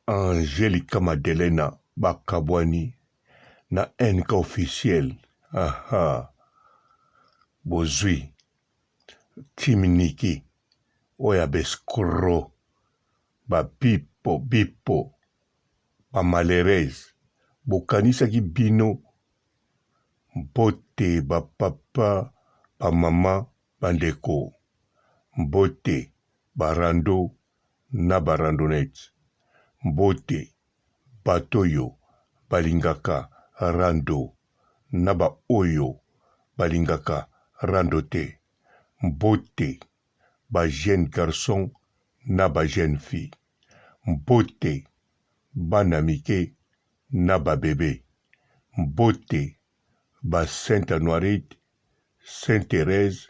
Angelica Madelena Bakabwani na NK officiel. Aha. Bozui. Timiniki. Oya beskro. Ba bipo. Ba malheureuse. Bokanisa ki bino. Mbote ba papa. Ba mama. Bandeko. Mbote. Barando. Na barandonette. Mbote. Batoyo. Balingaka. Rando. Naba oyo. Balingaka. Rando te. Mbote. Ba jeune garçon. Naba jeune fille. Mbote. Banamike. Naba bébé. Mbote. Ba Sainte Noirite. Sainte Thérèse.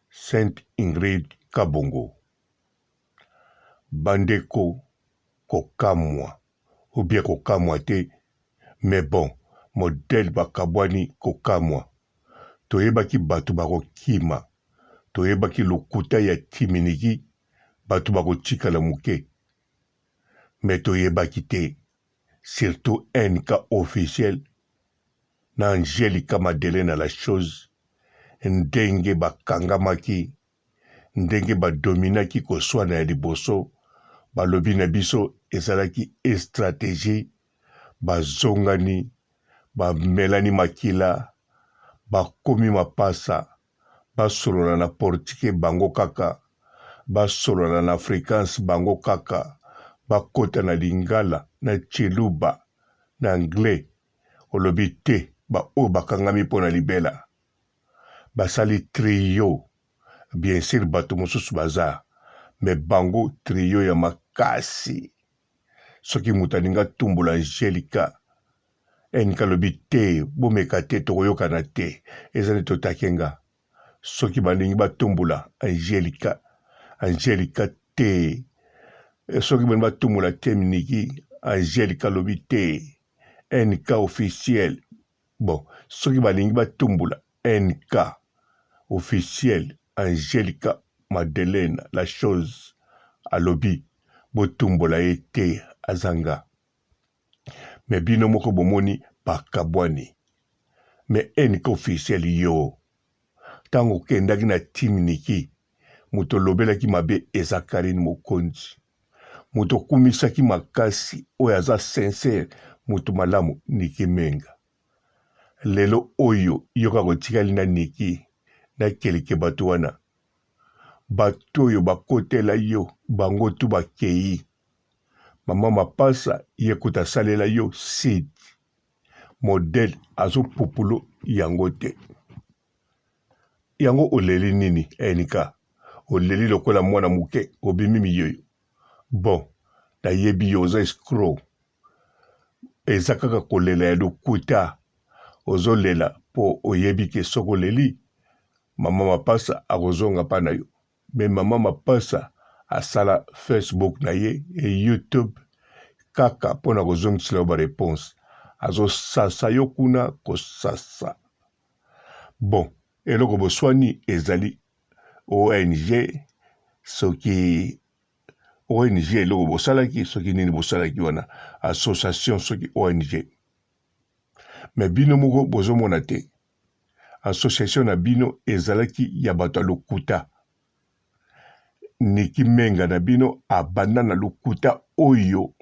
Sainte Ingrid Kabongo. Bandeko. Kokamwa. Ou bien kokamwa te. Mais bon. Modèle bakabwani kokamwa. Toyebaki batu bako kima. Toyebaki lokuta ya timiniki. Batu bako chika la muke. Mais toyebaki te. Surtout NK officiel. Na Angelica Madelena la chose. Ndenge bakangamaki. Ndenge badominaki koswana ya liboso. Balobi na biso ezalaki stratégie. Bazongani. Bamelani makila. Bakomi mapasa. Basolola na portike bango kaka. Basolola na afrikaans bango kaka. Bakota na lingala. Na chiluba. Na anglais. Olobi te. O bakangami pona libela. Basali trio. Bien sûr bato mosusu baza. Me bango trio ya makasi. Soki mutaninga tumbula Angelica. NK lobi te. Bomeka te tokoyoka na te. Ezali totakenga. Soki baningi batumbula Angelica. Angelica te. Soki baningi batumbula Timiniki. Angelica lobi te. NK officiel. Bon. Soki baningi batumbula NK officiel. Angelica Madelena la chose. Alobi. Botumbola ete azanga. Me bino moko bomoni bakabwani. Me NK officiel yo. Tango kendaki na Timiniki. Muto lobelaki mabe Ezakarine Mokonzi. Muto kumisaki makasi. Oyaza sincere. Muto malamu Niki Menga. Lelo oyo yoka kotikali na Niki. Na kelike batu wana. Batu oyo bakotela yo. Bango tu bakei. Mama mapasa yekuta salela yo Sid. Model azo populo yango te. Yango oleli nini NK. Oleli lokola mwana muke obimi miyoyo. Bon. Na yebi yo oza escroc. Eza kaka kolela ya lokuta. Ozo lela po oyebi ke soko leli. Mama mapasa akozonga pa na yo. Me mama mapasa asala Facebook na ye e YouTube kaka pona kozongisela ba réponse. Azo sasa yo kuna kosasa. Bon, eloko boswani ezali ONG soki ONG eloko bosalaki soki nini bosalaki wana association soki ONG. Me bino moko bozomona te. Association na bino ezalaki ya bato lokuta. Niki Menga na bino abanda na lokuta oyo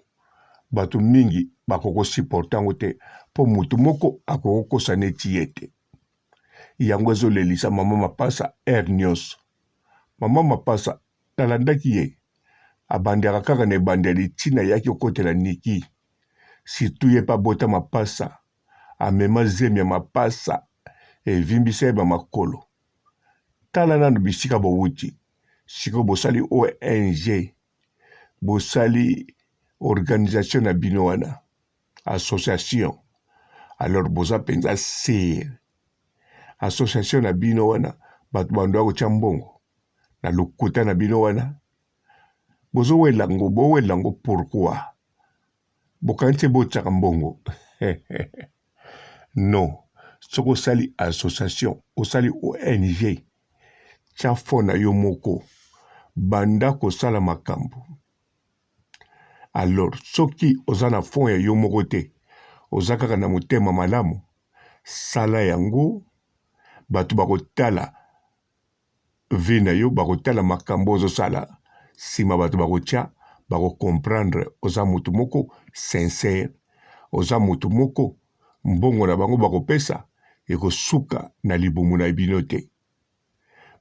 bato mingi bakoko supportango te po mutu moko akoko kosa neti yete. Yango ezolelisa mama mapasa nyonso. Mama mapasa talandaki ye. Abandiaka kaka na ebandeli tina yaki okotela Niki. Situ ye pa bota mapasa. Amema zemi ya mapasa. Evimbisa eba makolo. Tala nanu bisika bowuti. Siko bosali ONG. Bosali organisation na bino wana. Association. Alors boza penza sir. Association na bino wana. Batu bando ako chambongo. Na lokuta na bino wana. Bozo welango pourquoi? Bokanche bochaka mbongo. Non. Soko sali association. Osali ONG. Chafona yo moko. Banda kosala makambo. Alors soki oza na fond ya yo moko te oza kaka na motema malamu sala yango bato bakotala vi na yo bakotala makambo ozosala nsima bato bakotya bakokomprendre oza motu moko sincere oza motu moko mbongo na bango bakopesa ekosuka na libumu na bino te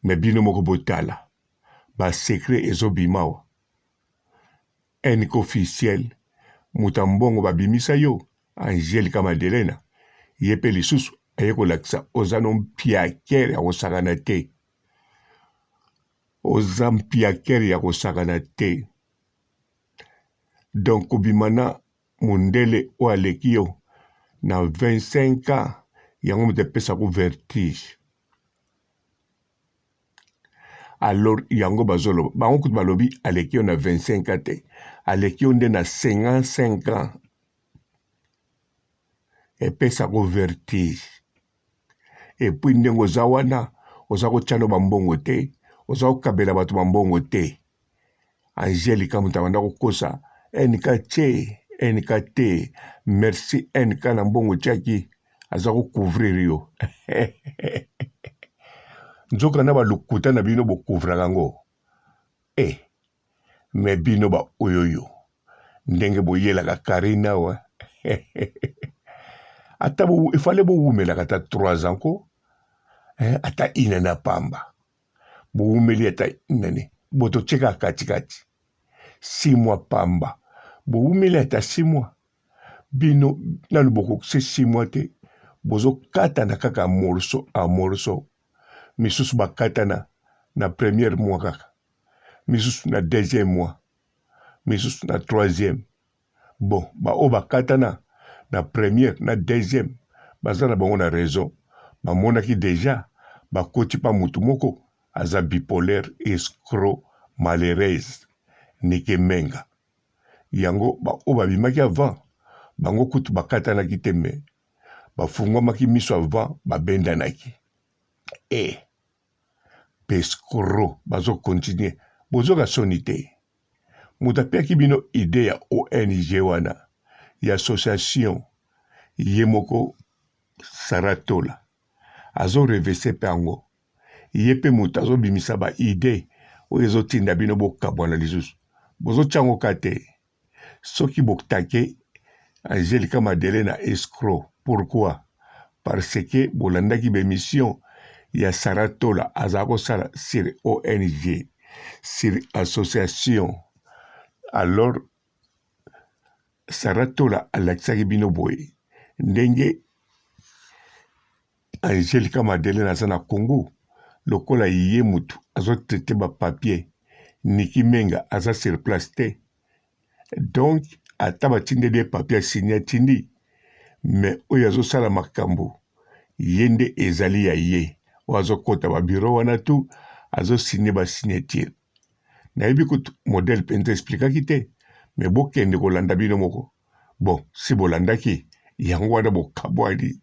me bino moko botala basekret ezobimawa enike officiel muta mbongo babimisa yo Angelica Madelena ye mpe lisusu aye kolakisa oza no mpiakere ya kosakana te oza mpiakere ya kosakana te donc kobima na mundele oyo aleki yo na 25 ans yango moto epesaka vertige alors yango bazoloba bango kutu balobi aleki yo na 25 ans te aleki yo nde na 55 ans epesaka vertige epuis ndenge oza wana oza kotyano bambongo te oza kokabela bato bambongo te Angelica moto abanda kokosa enika te merci enika na mbongo tiaki aza kocouvrir yo nzoka na balukuta na bino bokouvraka yango me bino baoyoyo ndenge boyelaka karina wa ata efale bowumelaka ata 3 ans ko ata ine na pamba bowumeli ata nani bototyeka katikati 6 mois pamba bowumeli ata 6 mois bino nanu bokokise 6 mois te bozokatana kaka morceau a morceau misusu bakatana na premier mois kaka misusu na deuxième mois misusu na troisième bon baoyo bakatana na première na deuxième baza na bango na raison bamonaki deja bakoti pa mutu moko aza bipolaire escroc malheureuse Nike Menga yango baoyo babimaki avant bango kutu bakatanaki te me bafungwamaki miso avant babendanaki pescro bazokontinue bozoka soni te moto apiaki bino ide ya ONG wana ya association ye moko Saratola azorevese mpe yango ye mpe moto azobimisa baide oyo ezotinda bino bokabwana lisusu bozotyango ka te soki botake Angelica Madelena escroc pourquoi parce que bolandaki bemission ya Saratola azala kosala sur ONG sur association alors Saratola alakisaki bino boye ndenge Angelica Madelena aza na Congo lokola ye mutu azotraite bapapier Niki Menga aza sur place te donc ata batindi de papier signé tindi me oyo azosala makambo ye nde ezali ya ye oyo azokota babiro wana tu azosigné basignature nayebi kutu modele mpenza explikaki te me bokende kolanda bino moko bon si bolandaki yango wana bokabwani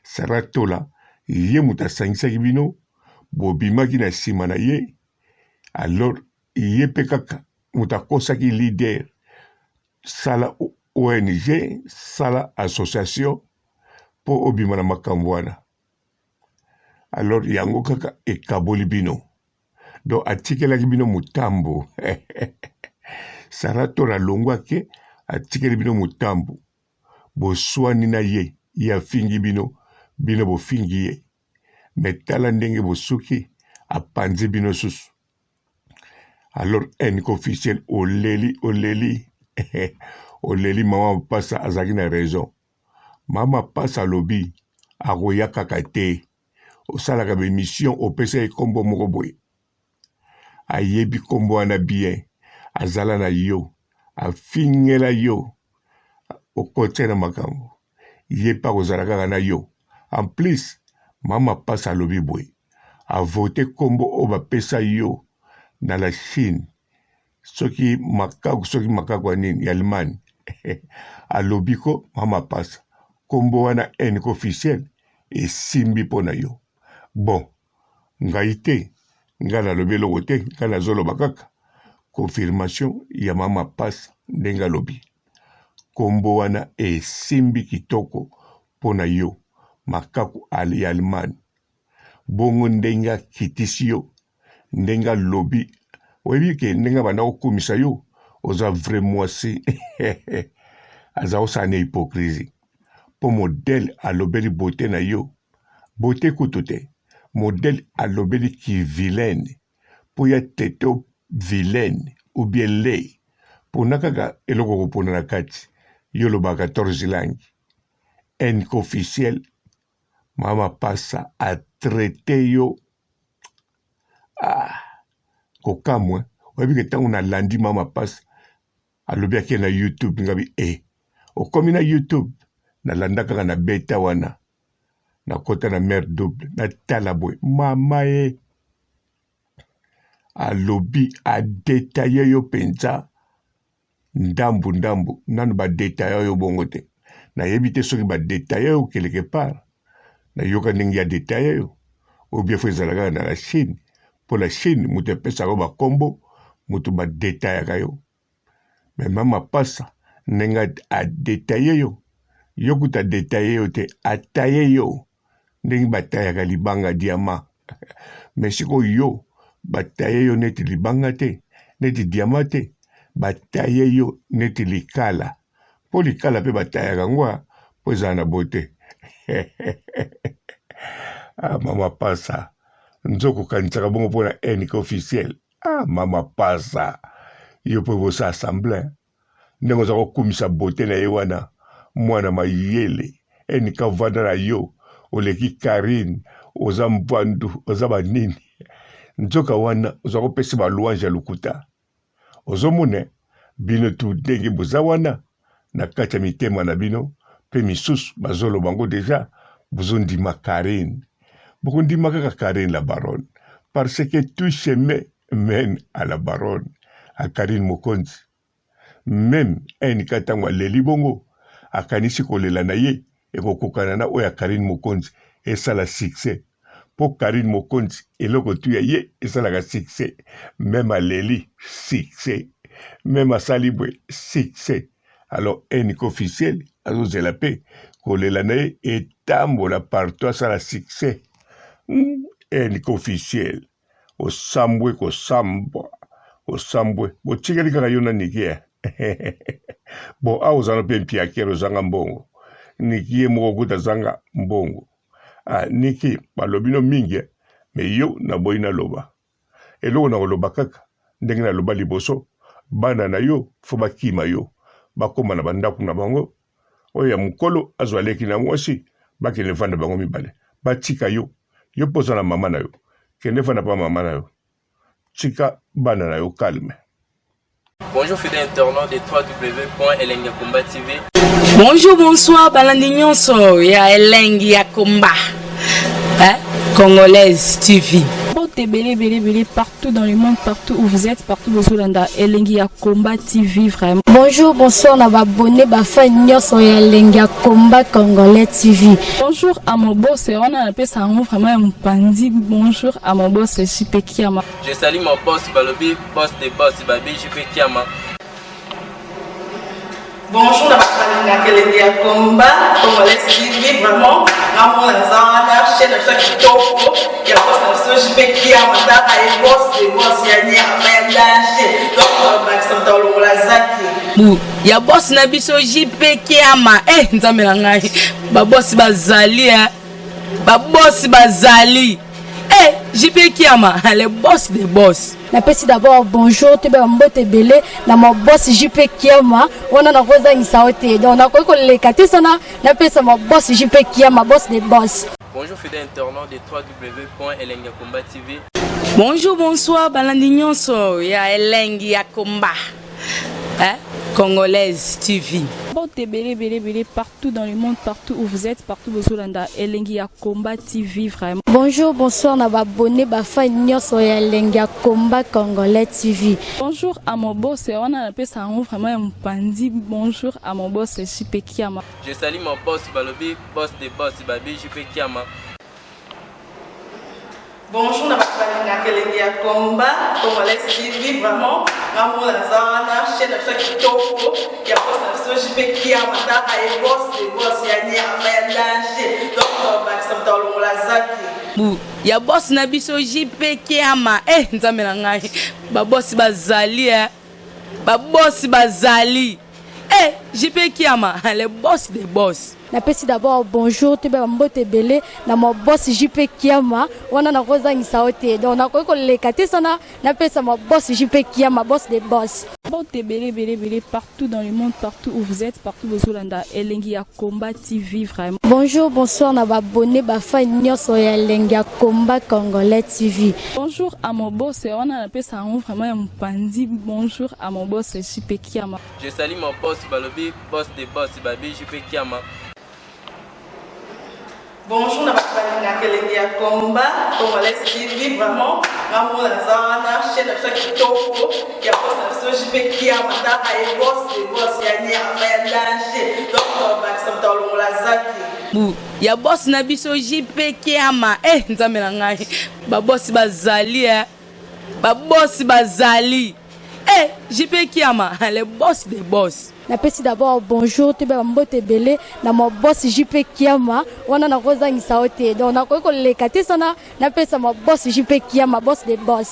Saratola ye mutu asangisaki bino bobimaki na nsima na ye alors ye mpe kaka mutu akosaki leader sala ONG sala association mpo obima na makambo wana alors yango kaka ekaboli bino donc atikelaki bino mutambo Saratola alongwaki atikeli bino mutambo boswani na ye afingi bino bofingi ye me tala ndenge bosuki apanzi bino susu alors enike officiel oleli oleli mama mapasa azalaki na raison mama mapasa alobi akoya kaka te osalaka bemission opesa ye kombo moko boye ayebi kombo wana bien azala na yo afingela yo okotia na makambo ye mpe akozala kaka na yo en plus mama mapasa alobi boye avote kombo oyo bapesa yo na la Chine soki makaku ya nini ya Allemagne alobi ko mama pasa kombo wana enike officiel esimbi mpo na yo bon ngai te ngai nalobi eloko te ngai nazoloba kaka confirmation ya mama Passa ndenga lobi kombo wana esimbi kitoko pona yo makaku ali Allemagne bongo ndenga kitisi yo ndenga lobi oyebi ke ndenga banda kokumisa yo oza vrai mwasi aza osana hypocrisie po modèle alobeli beauté na yo beauté kutu te modèle alobeli ki vilaine po ya tete vilaine ou bien lei pona kaka eloko kopona na kati yo loba 14 langue en officiel mama Passa a traité yo kokamwe oyebi ke ntango nalandi mama Passa alobi ake na YouTube ngabi okomi na YouTube nalanda kaka na beta wana nakota na mare double natala boye mama ye alobi adetaye yo penza ndambu nanu badetaye yo bongo te nayebi te soki badetaye yo quelque part nayoka ndenge ya detaye yo obie fo ezalaka na la Chine mpo la Chine moto epesaka bakombo moto badetayaka yo me mama Passa ndenge adetaye yo yo kuta detaye yo te ataye yo ndenge batayaka libanga diama me sikoyo yo bataye yo neti libanga te neti diama te bataye yo neti likala mpo likala mpe batayaka ngwa mpo ezala na bote mama Passa nzoko kanisaka bongo mpona enike officiel mama Passa yo mpo bosa assemble ndenge oza kokumisa bote na ye wana mwana mayele enika vanda na yo oleki Karine oza mpandu oza banini nzoka wana oza kopesa balouange ya lokuta ozomone bino tu ndenge boza wana na kati ya mitema na bino mpe misusu bazoloba ngo deja bozondima Karine bokondima kaka Karine la baronne parce que tout chemin mène à la baronne à Karine Mokonzi même enika ntango aleli bongo akanisi kolela na ye ekokokana na oyo ya Karine Mokonzi esala succès po Karine Mokonzi eloko tu ya ye esalaka succès même aleli succès même asali boye succès alors enike officiel azozela mpe kolela na ye etambola partout asala succès enike officiel osambwe kosambwe botikeli kaka yo na nikia bo awa ozana mpe mpiakere ozanga mbongo niki ye moko kuta zanga mbongo niki balobi no mingi me yo naboyi naloba eloko na koloba kaka ndenge naloba liboso bana na yo fo bakima yo bakoma na bandako na bango oyo ya mokolo azwa leki na mwasi bakende vanda bango mibale batika yo yo mpoza na mama na yo kende vanda pa mama na yo tika bana na yo calme. Bonjour fidèles internautes de www.elengiakomba TV. Bonjour, bonsoir, balandi nyonso ya Elengi ya Komba, Congolaise TV. Belé partout dans le monde, partout où vous êtes, partout où vous êtes, Elengi ya Komba TV vraiment. Bonjour, bonsoir, na abonné bafa nyonso ya Elengi ya Komba Congolais TV. Bonjour à mon boss, on a appelé ça vraiment un pandi. Bonjour à mon boss, JP Kiama. Je salue mon boss Balobi, boss des boss Babi, JP Kiama. Bonjour, na Elengi ya Komba Congolais TV vraiment. Namo na zana chaîne de chaque topo, ya boss na JP Kiama, ta ay boss des boss ya ni aménagé. Donc ba santa lo la zaki. Ya boss na biso JP Kiama, nzambe na ngai. Ba boss bazali ba boss bazali. JP Kiama, le boss des boss. Napesi d'abord bonjour, te ba mbote belé na mon boss JP Kiama, on a na roza ngisaote. Donc na ko lekate sana, napesa mon boss JP Kiama, boss des boss. Bonjour fidèles internautes de www.elengiakomba TV. Bonjour, bonsoir, balandi nyonso ya Elengi ya Komba, Congolaise TV. Belé partout dans le monde, partout où vous êtes, partout où vous êtes, Elengi ya Komba TV vraiment. Bonjour, bonsoir, na abonné bafa nyonso ya Elengi ya Komba Congolais TV. Bonjour à mon boss, on a appelé ça vraiment un pandi. Bonjour à mon boss, JP Kiama. Je salue mon boss Balobi, boss des boss Babi, JP Kiama. Bonjour, na bakubali na kelenge ya combat, Congolais TV, vraiment, ngamu na zana, chaîne na chaque kitoko, ya boss na so jipe kia mataka e boss de boss ya nyama ya danger, donc ba samta longola zaki. Ya boss na biso jipe kiama, nzambe na ngai, ba boss bazali ba boss bazali. JP Kiama, le boss des boss. Napesi d'abord bonjour, tu peux mbote belé na mon boss JP Kiama, wana na koza ngisaote. Donc na ko lekate sana, napesa mon boss JP Kiama, boss des boss. Mbote belé partout dans le monde, partout où vous êtes, partout où vous êtes, Elengi ya Combat TV vraiment. Bonjour, bonsoir na ba abonné ba fan nyonso ya Elengi ya Combat Congolais TV. Bonjour à mon boss, on a appelé ça vraiment un pandi. Bonjour à mon boss JP Kiama. Je salue mon boss Balobi, boss des boss, Babi JP Kiama. Bonjour, na bakubali na kelenge ya combat, Congolais TV, vraiment, ngamu na zana, chaîne na chaque kitoko, ya boss na so jipe kia mataka e boss de boss ya nyama ya danger, donc ba samta longola zaki. Ya boss na biso JP Kiama, nzambe na ngai, ba boss bazali ba boss bazali. JP Kiama, le boss des boss. Napesi d'abord bonjour, tu peux mbote belé na mon boss JP Kiama, wana na koza ngisaote. Donc na ko lekate sana, napesa mon boss JP Kiama, boss des boss.